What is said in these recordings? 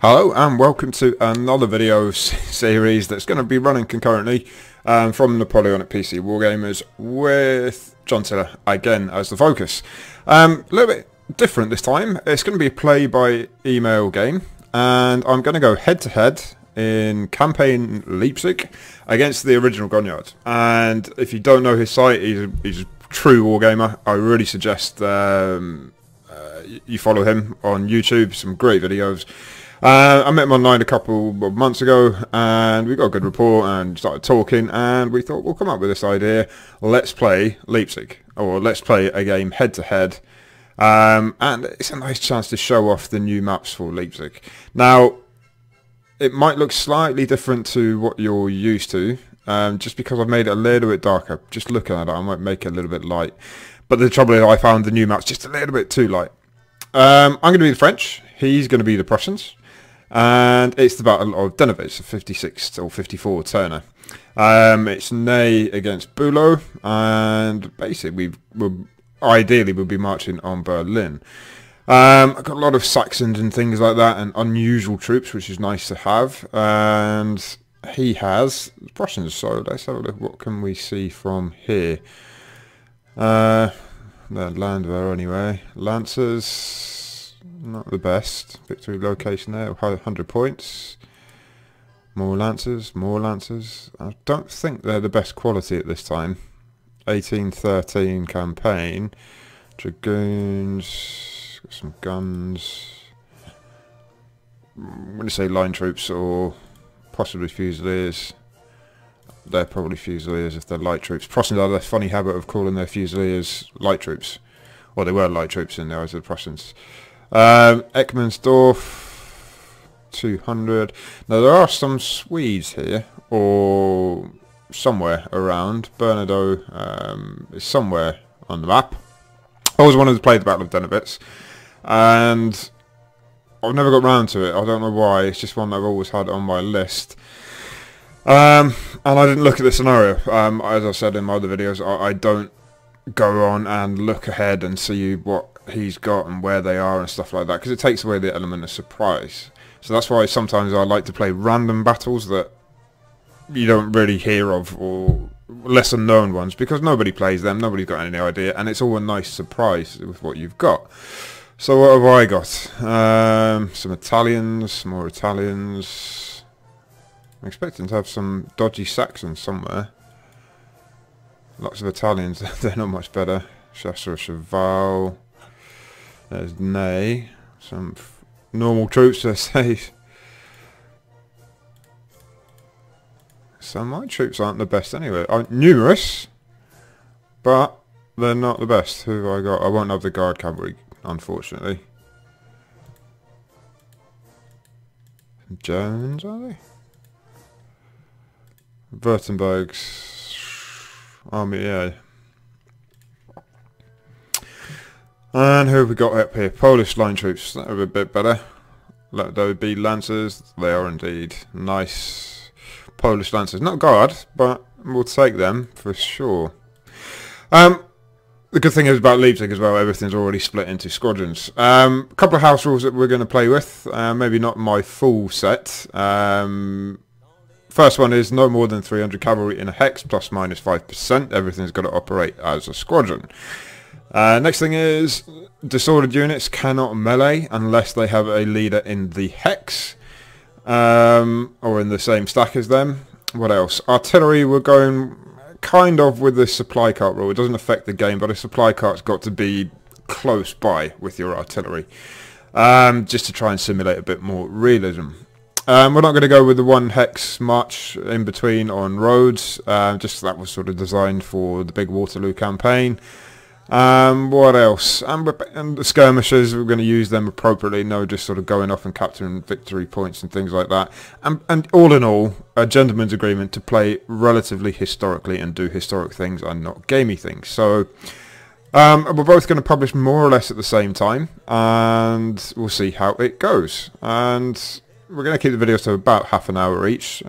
Hello and welcome to another video series that's going to be running concurrently from Napoleonic PC Wargamers with John Tiller again as the focus. A little bit different this time. It's going to be a play by email game and I'm going to go head to head in campaign Leipzig against the original Grognard. And if you don't know his site, he's a true wargamer. I really suggest you follow him on YouTube. Some great videos. I met him online a couple of months ago and we got a good rapport and started talking, and we thought we'll come up with this idea. Let's play Leipzig, or let's play a game head to head, and it's a nice chance to show off the new maps for Leipzig. Now it might look slightly different to what you're used to, just because I've made it a little bit darker. Just looking at it, I might make it a little bit light, but the trouble is I found the new maps just a little bit too light. I'm going to be the French, he's going to be the Prussians. And it's the Battle of Dennewitz, 56 or 54 turner. It's Ney against Bülow, and basically ideally we'll be marching on Berlin. I've got a lot of Saxons and things like that, and unusual troops, which is nice to have. And he has Prussians, so let's have a look. What can we see from here? The Landwehr anyway. Lancers. Not the best. Victory location there, 100 points. More Lancers, more Lancers. I don't think they're the best quality at this time. 1813 campaign. Dragoons, got some guns. I'm going to say line troops or possibly Fusiliers. They're probably Fusiliers if they're light troops. Prussians have a funny habit of calling their Fusiliers light troops. Well, they were light troops in the eyes of the Prussians. Ekmansdorf, 200. Now there are some Swedes here, or somewhere around. Bernardo is somewhere on the map. I always wanted to play the Battle of Dennewitz, and I've never got round to it. I don't know why. It's just one that I've always had on my list. And I didn't look at the scenario. As I said in my other videos, I don't go on and look ahead and see what he's got and where they are and stuff like that, because it takes away the element of surprise. So that's why sometimes I like to play random battles that you don't really hear of, or lesser known ones, because nobody plays them, nobody's got any idea, and it's all a nice surprise with what you've got. So what have I got? Some Italians, more Italians. I'm expecting to have some dodgy Saxons somewhere. Lots of Italians, they're not much better. Chasseur Cheval. There's Ney. Some normal troops, I say. Some of my troops aren't the best anyway. Numerous, but they're not the best. Who have I got? I won't have the Guard Cavalry, unfortunately. Germans, are they? Württemberg's army, yeah. And who have we got up here? Polish line troops. That would be a bit better. That would be Lancers. They are indeed. Nice Polish Lancers. Not Guard, but we'll take them for sure. The good thing is about Leipzig as well, everything's already split into squadrons. A couple of house rules that we're going to play with. Maybe not my full set. First one is no more than 300 cavalry in a hex, plus minus 5%. Everything's got to operate as a squadron. Next thing is disordered units cannot melee unless they have a leader in the hex, or in the same stack as them. What else? Artillery, we're going kind of with the supply cart rule. It doesn't affect the game, but a supply cart's got to be close by with your artillery, just to try and simulate a bit more realism. We're not going to go with the one hex march in between on roads, just that was sort of designed for the big Waterloo campaign. What else? And the skirmishers, we're going to use them appropriately, no just sort of going off and capturing victory points and things like that. And all in all, a gentleman's agreement to play relatively historically and do historic things and not gamey things. So we're both going to publish more or less at the same time, and we'll see how it goes. And we're going to keep the videos to about half an hour each,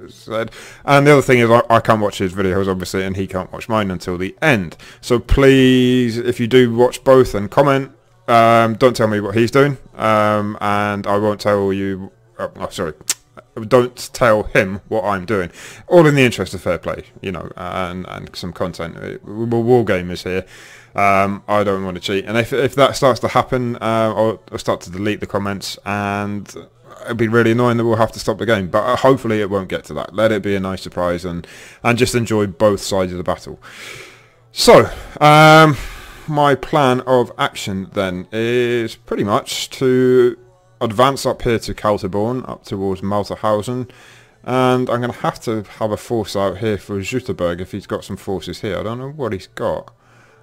as said. And the other thing is I can't watch his videos, obviously, and he can't watch mine until the end. So please, if you do watch both, then comment, don't tell me what he's doing, and I won't tell you. Oh, sorry. Don't tell him what I'm doing. All in the interest of fair play, you know, and some content. We're war gamers here. I don't want to cheat, and if that starts to happen, I'll start to delete the comments, and it'll be really annoying that we'll have to stop the game. But hopefully it won't get to that. Let it be a nice surprise, and just enjoy both sides of the battle. So, my plan of action then is pretty much to advance up here to Kaltenborn, up towards Malterhausen, and I'm going to have a force out here for Jutterberg if he's got some forces here. I don't know what he's got,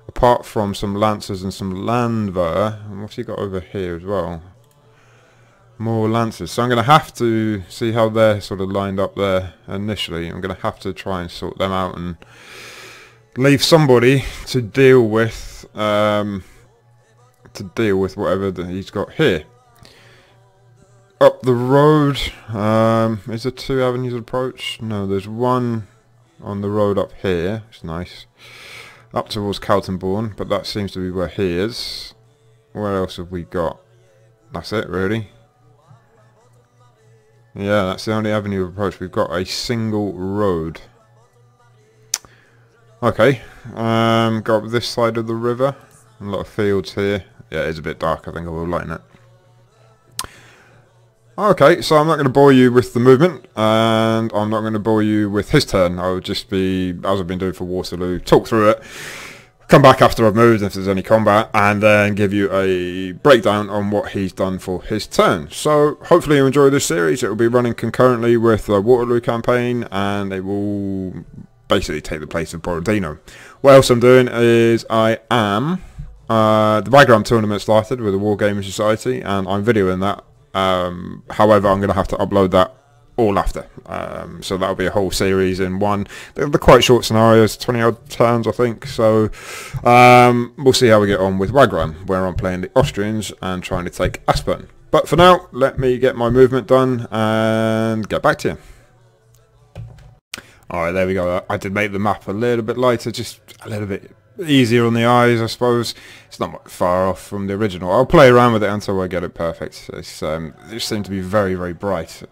apart from some lancers and some landwehr. And what's he got over here as well? More lancers. So I'm going to have to see how they're sort of lined up there initially. I'm going to have to try and sort them out and leave somebody to deal with whatever that he's got here. Up the road, is there 2 avenues of approach? No, there's one on the road up here. It's nice. Up towards Kaltenborn, but that seems to be where he is. Where else have we got? That's it, really. Yeah, that's the only avenue of approach. We've got a single road. Okay, go up this side of the river. A lot of fields here. Yeah, it's a bit dark. I think I will lighten it. Okay, so I'm not going to bore you with the movement, and I'm not going to bore you with his turn. I'll just be, as I've been doing for Waterloo, talk through it, come back after I've moved if there's any combat, and then give you a breakdown on what he's done for his turn. So hopefully you enjoy this series. It will be running concurrently with the Waterloo campaign, and it will basically take the place of Borodino. What else I'm doing is I am, the Wagram tournament started with the Wargaming Society, and I'm videoing that. However, I'm going to have to upload that all after, so that'll be a whole series in one. They're quite short scenarios, 20 odd turns I think, so we'll see how we get on with Wagram, where I'm playing the Austrians and trying to take Aspern. But for now, let me get my movement done and get back to you. Alright, there we go. I did make the map a little bit lighter, just a little bit easier on the eyes, I suppose. It's not much far off from the original. I'll play around with it until I get it perfect. It just seemed to be very, very bright.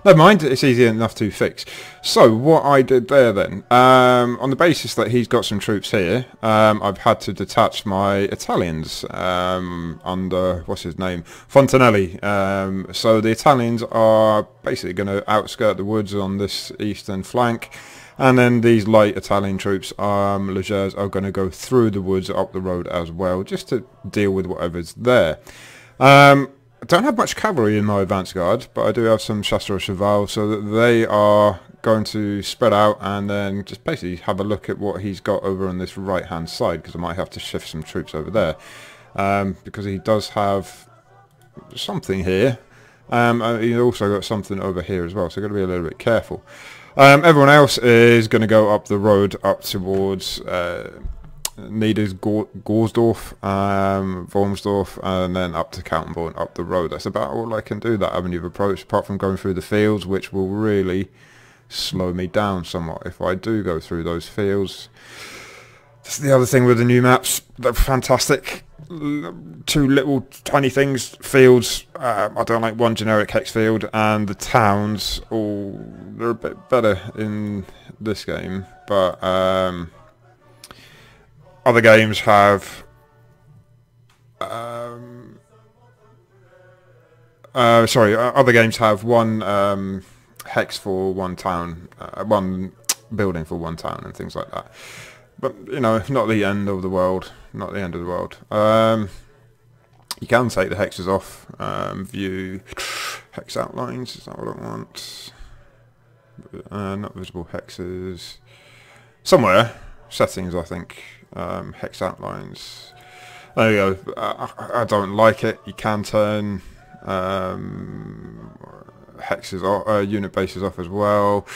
Never mind, it's easy enough to fix. So, what I did there then, on the basis that he's got some troops here, I've had to detach my Italians under, what's his name, Fontanelli. So the Italians are basically going to outskirt the woods on this eastern flank. And then these light Italian troops, Legers, are going to go through the woods up the road as well, just to deal with whatever's there. I don't have much cavalry in my advance guard, but I do have some chasseurs cheval, so that they are going to spread out and then just basically have a look at what he's got over on this right-hand side, because I might have to shift some troops over there, because he does have something here. He's also got something over here as well, so I've got to be a little bit careful. Everyone else is going to go up the road up towards Nieders, Gorsdorf, Wormsdorf, and then up to Kaltenborn up the road. That's about all I can do, that avenue of approach, apart from going through the fields, which will really slow me down somewhat if I do go through those fields. That's the other thing with the new maps. They're fantastic. 2 little tiny things, fields. I don't like one generic hex field, and the towns, they're a bit better in this game, but other games have other games have one hex for one town, one building for one town, and things like that. But, you know, not the end of the world. Not the end of the world. You can take the hexes off. View hex outlines. Is that what I want? Not visible hexes. Somewhere. Settings, I think. Hex outlines. There you go. I don't like it. You can turn hexes off, unit bases off as well.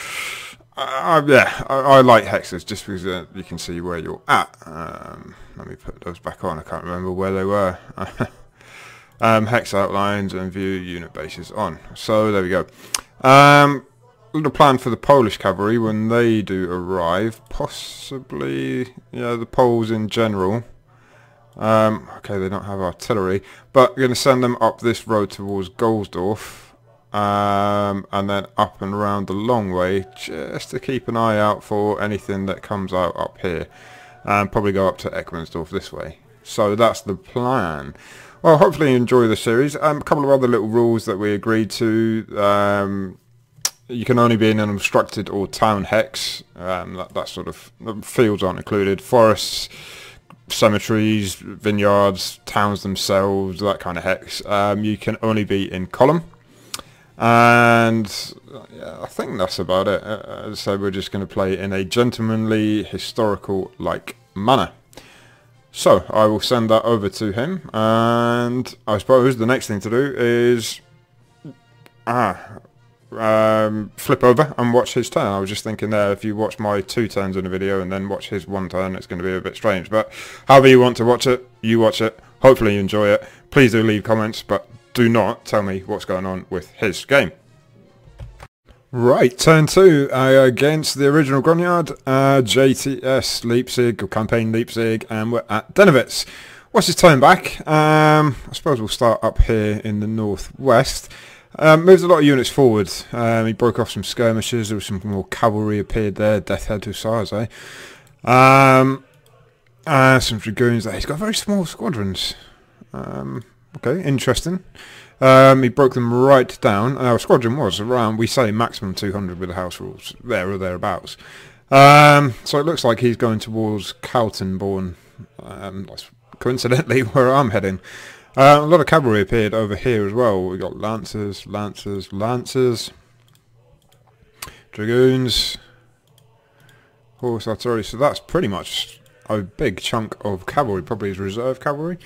Yeah, I like hexes just because you can see where you're at. Let me put those back on. I can't remember where they were. Hex outlines and view unit bases on. So there we go. Little plan for the Polish cavalry when they do arrive. Possibly, yeah, the Poles in general Okay, they don't have artillery, but we're going to send them up this road towards Goldsdorf, and then up and around the long way, just to keep an eye out for anything that comes out up here, and probably go up to Eckmannsdorf this way. So that's the plan. Well, hopefully you enjoy the series. A couple of other little rules that we agreed to. You can only be in an obstructed or town hex. That sort of fields aren't included. Forests, cemeteries, vineyards, towns themselves, that kind of hex. You can only be in column. And yeah, I think that's about it. As I said, we're just going to play in a gentlemanly, historical-like manner. So I will send that over to him, and I suppose the next thing to do is flip over and watch his turn. I was just thinking there, if you watch my 2 turns in a video and then watch his 1 turn, it's going to be a bit strange. But however you want to watch it, you watch it. Hopefully you enjoy it. Please do leave comments, but do not tell me what's going on with his game. Right, turn 2 against the original Grognard, JTS Leipzig, or Campaign Leipzig, and we're at Dennewitz. What's his turn back? I suppose we'll start up here in the northwest. Moved a lot of units forward. He broke off some skirmishes. There was some more cavalry appeared there. Death Head Hussars, eh? Some dragoons there. He's got very small squadrons. Okay, interesting. He broke them right down. Our squadron was around, we say, maximum 200 with the house rules, there or thereabouts. So it looks like he's going towards Kaltenborn. That's coincidentally where I'm heading. A lot of cavalry appeared over here as well. We got lancers, dragoons, horse artillery. So that's pretty much a big chunk of cavalry, probably his reserve cavalry.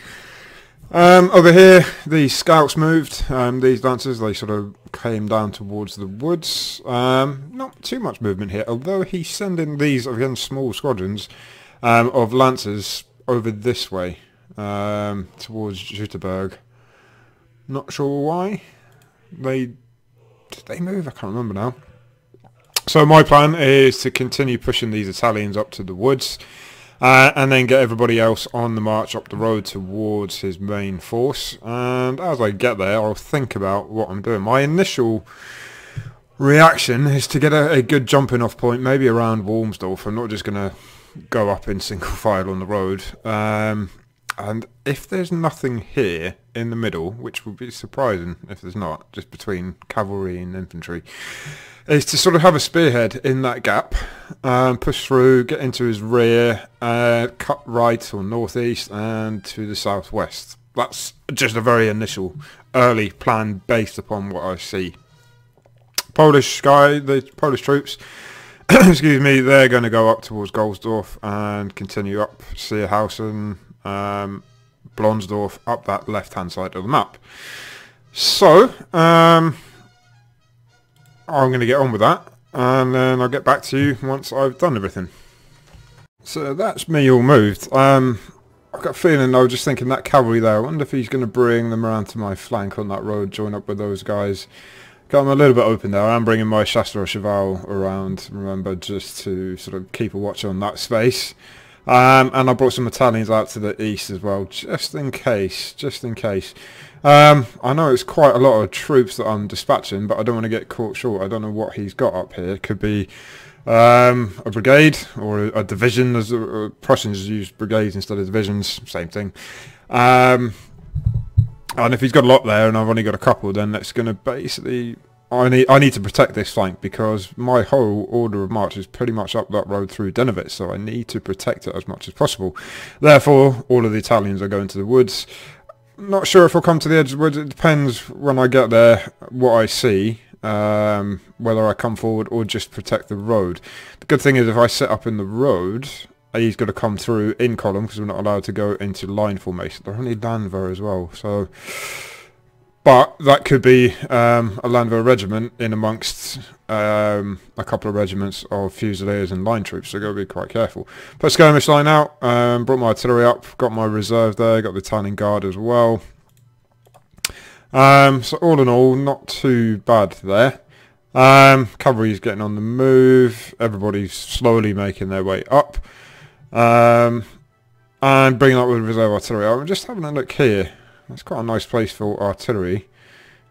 Over here, the scouts moved. These lancers, they sort of came down towards the woods. Not too much movement here, although he's sending these, again, small squadrons of lancers over this way. Towards Jutterberg. Not sure why. Did they move? I can't remember now. So my plan is to continue pushing these Italians up to the woods, and then get everybody else on the march up the road towards his main force. And as I get there, I'll think about what I'm doing. My initial reaction is to get a good jumping off point, maybe around Wormsdorf. I'm not just going to go up in single file on the road. And if there's nothing here in the middle, which would be surprising if there's not, just between cavalry and infantry, is to sort of have a spearhead in that gap, push through, get into his rear, cut right or northeast and to the southwest. That's just a very initial, early plan based upon what I see. The Polish troops, excuse me, they're going to go up towards Goldsdorf and continue up Seerhausen, Blonsdorf, up that left-hand side of the map. So, I'm going to get on with that, and then I'll get back to you once I've done everything. So that's me all moved. I've got a feeling, I was just thinking that cavalry there, I wonder if he's going to bring them around to my flank on that road, join up with those guys. Got them a little bit open there. I'm bringing my Chasseur Cheval around, remember, just to sort of keep a watch on that space. And I brought some Italians out to the east as well, just in case, I know it's quite a lot of troops that I'm dispatching, but I don't want to get caught short. I don't know what he's got up here. It could be a brigade or a division, as Prussians use brigades instead of divisions, same thing. And if he's got a lot there and I've only got a couple, then that's going to basically... I need to protect this flank because my whole order of march is pretty much up that road through Dennewitz, so I need to protect it as much as possible. Therefore, all of the Italians are going to the woods. Not sure if I'll come to the edge of the woods. It depends when I get there what I see, whether I come forward or just protect the road. The good thing is if I set up in the road, he's going to come through in column because we're not allowed to go into line formation. They're only Landwehr as well, so... But that could be a Landwehr regiment in amongst a couple of regiments of Fusiliers and line troops, so got to be quite careful. Put skirmish line out, brought my artillery up, got my reserve there, got the Italian guard as well. So all in all, not too bad there. Cavalry's getting on the move, everybody's slowly making their way up. and bringing up with reserve artillery. I'm just having a look here. It's quite a nice place for artillery.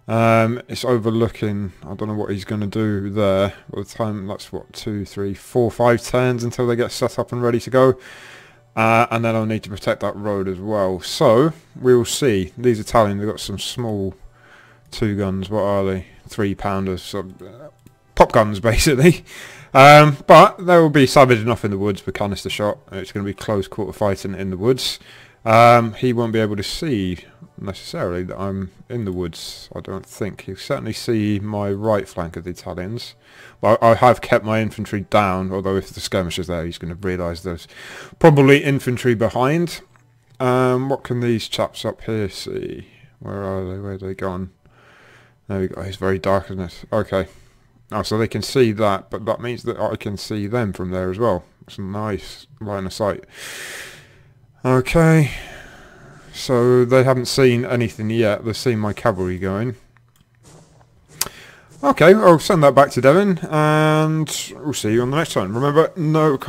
It's overlooking, I don't know what he's going to do there. By the time, that's what, 2, 3, 4, 5 turns until they get set up and ready to go. And then I'll need to protect that road as well. So, we will see. These Italians have got some small 2 guns. What are they? 3-pounders. So, pop guns, basically. But they will be savage enough in the woods with canister shot. It's going to be close quarter fighting in the woods. He won't be able to see necessarily that I'm in the woods, I don't think. He'll certainly see my right flank of the Italians. Well, I have kept my infantry down, although if the skirmish is there he's going to realise there's probably infantry behind. What can these chaps up here see? Where are they? Where have they gone? There we go. It's very dark, isn't it? Okay. Oh, so they can see that, but that means that I can see them from there as well. It's a nice line of sight. Okay. So they haven't seen anything yet. They've seen my cavalry going. Okay, I'll send that back to Devon, and we'll see you on the next time. Remember,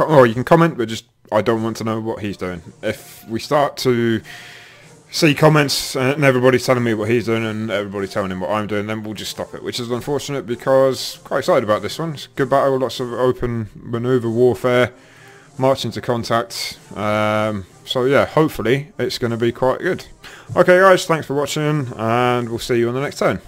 or you can comment, but just I don't want to know what he's doing. If we start to see comments and everybody's telling me what he's doing and everybody telling him what I'm doing, then we'll just stop it, which is unfortunate because I'm quite excited about this one. It's a good battle, lots of open manoeuvre warfare, march into contact. So yeah, hopefully it's going to be quite good. Okay guys, thanks for watching and we'll see you on the next turn.